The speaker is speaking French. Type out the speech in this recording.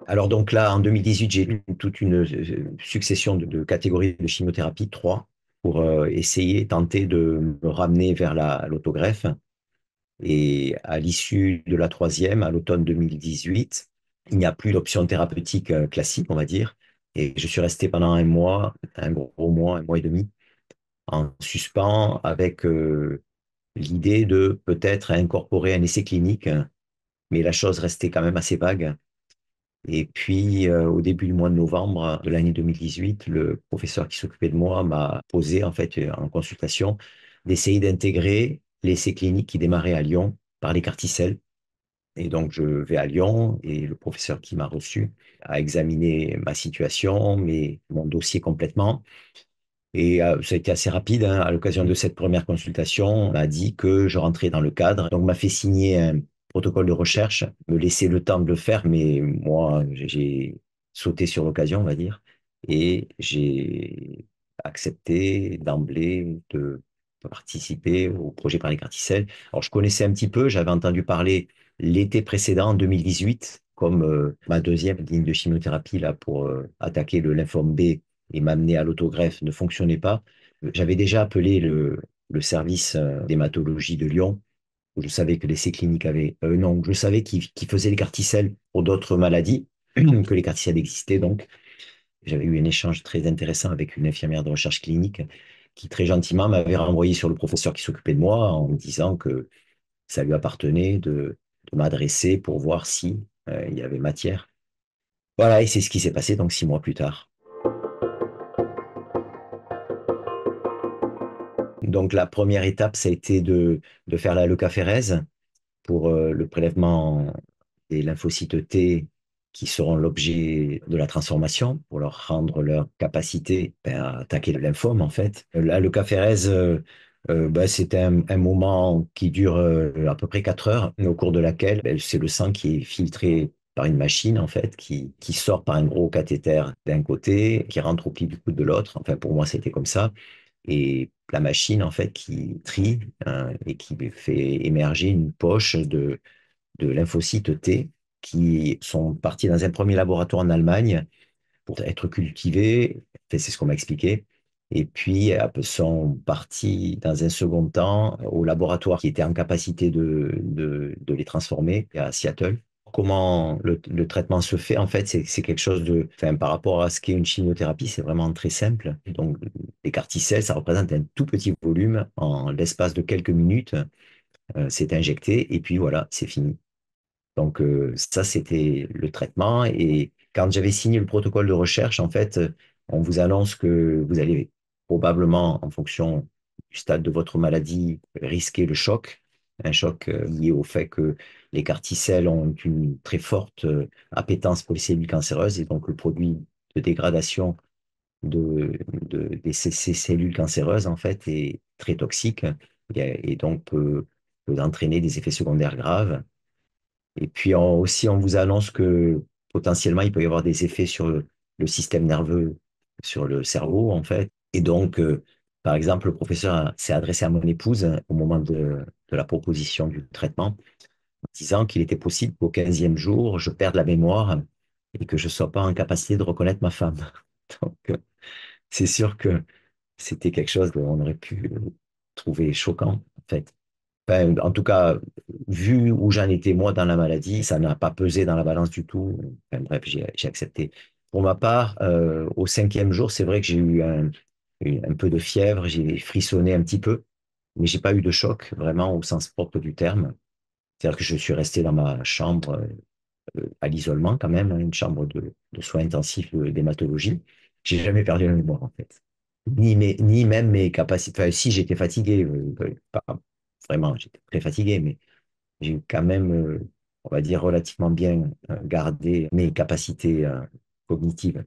Alors donc là, en 2018, j'ai eu toute une succession de catégories de chimiothérapie, trois, pour essayer, tenter de me ramener vers l'autogreffe. Et à l'issue de la troisième, à l'automne 2018, il n'y a plus d'option thérapeutique classique, on va dire. Et je suis resté pendant un mois, un gros mois, un mois et demi, en suspens avec l'idée de peut-être incorporer un essai clinique, mais la chose restait quand même assez vague. Et puis, au début du mois de novembre de l'année 2018, le professeur qui s'occupait de moi m'a posé, en fait, en consultation, d'essayer d'intégrer l'essai clinique qui démarrait à Lyon par les carticelles. Et donc, je vais à Lyon et le professeur qui m'a reçu a examiné ma situation, mon dossier complètement. Et ça a été assez rapide, hein. À l'occasion de cette première consultation, on m'a dit que je rentrais dans le cadre. Donc, on m'a fait signer un protocole de recherche, me laisser le temps de le faire, mais moi, j'ai sauté sur l'occasion, on va dire, et j'ai accepté d'emblée de participer au projet par les carticelles. Alors, je connaissais un petit peu, j'avais entendu parler l'été précédent, en 2018, comme ma deuxième ligne de chimiothérapie là, pour attaquer le lymphome B et m'amener à l'autogreffe ne fonctionnait pas. J'avais déjà appelé le service d'hématologie de Lyon, où je savais que l'essai clinique avait... non, je savais qu'ils faisaient les carticelles pour d'autres maladies, que les carticelles existaient donc. J'avais eu un échange très intéressant avec une infirmière de recherche clinique qui très gentiment m'avait renvoyé sur le professeur qui s'occupait de moi en me disant que ça lui appartenait de m'adresser pour voir si il y avait matière. Voilà, et c'est ce qui s'est passé donc 6 mois plus tard. Donc la première étape, ça a été de faire la lecaphérèse pour le prélèvement des lymphocytes T qui seront l'objet de la transformation pour leur rendre leur capacité à attaquer le lymphome en fait. La lecaphérèse, c'est un moment qui dure à peu près 4 heures, au cours de laquelle c'est le sang qui est filtré par une machine en fait, qui sort par un gros cathéter d'un côté, qui rentre au pli du coude de l'autre. Enfin pour moi c'était comme ça. Et la machine, en fait, qui trie et qui fait émerger une poche de lymphocytes T qui sont partis dans un premier laboratoire en Allemagne pour être cultivés. Enfin, c'est ce qu'on m'a expliqué. Et puis, sont partis dans un second temps au laboratoire qui était en capacité de les transformer à Seattle. Comment le traitement se fait, en fait, c'est quelque chose de, enfin, par rapport à ce qu'est une chimiothérapie, c'est vraiment très simple. Donc, les carticelles, ça représente un tout petit volume. En l'espace de quelques minutes, c'est injecté et puis voilà, c'est fini. Donc, ça, c'était le traitement. Et quand j'avais signé le protocole de recherche, en fait, on vous annonce que vous allez probablement, en fonction du stade de votre maladie, risquer le choc. Un choc lié au fait que les carticelles ont une très forte appétence pour les cellules cancéreuses et donc le produit de dégradation ces cellules cancéreuses, en fait, est très toxique et donc peut entraîner des effets secondaires graves. Et puis aussi, on vous annonce que potentiellement, il peut y avoir des effets sur le système nerveux, sur le cerveau, en fait. Et donc, par exemple, le professeur s'est adressé à mon épouse au moment de la proposition du traitement, en disant qu'il était possible qu'au 15e jour, je perde la mémoire et que je ne sois pas en capacité de reconnaître ma femme. Donc, c'est sûr que c'était quelque chose qu'on aurait pu trouver choquant, en fait. Enfin, en tout cas, vu où j'en étais moi dans la maladie, ça n'a pas pesé dans la balance du tout. Enfin, bref, j'ai accepté. Pour ma part, au 5e jour, c'est vrai que j'ai eu un peu de fièvre, j'ai frissonné un petit peu, mais j'ai pas eu de choc, vraiment au sens propre du terme. C'est-à-dire que je suis resté dans ma chambre à l'isolement quand même, hein, une chambre de soins intensifs d'hématologie. J'ai jamais perdu la mémoire en fait. Ni même mes capacités. Enfin, si j'étais fatigué, pas vraiment, j'étais très fatigué, mais j'ai quand même, on va dire, relativement bien gardé mes capacités cognitives.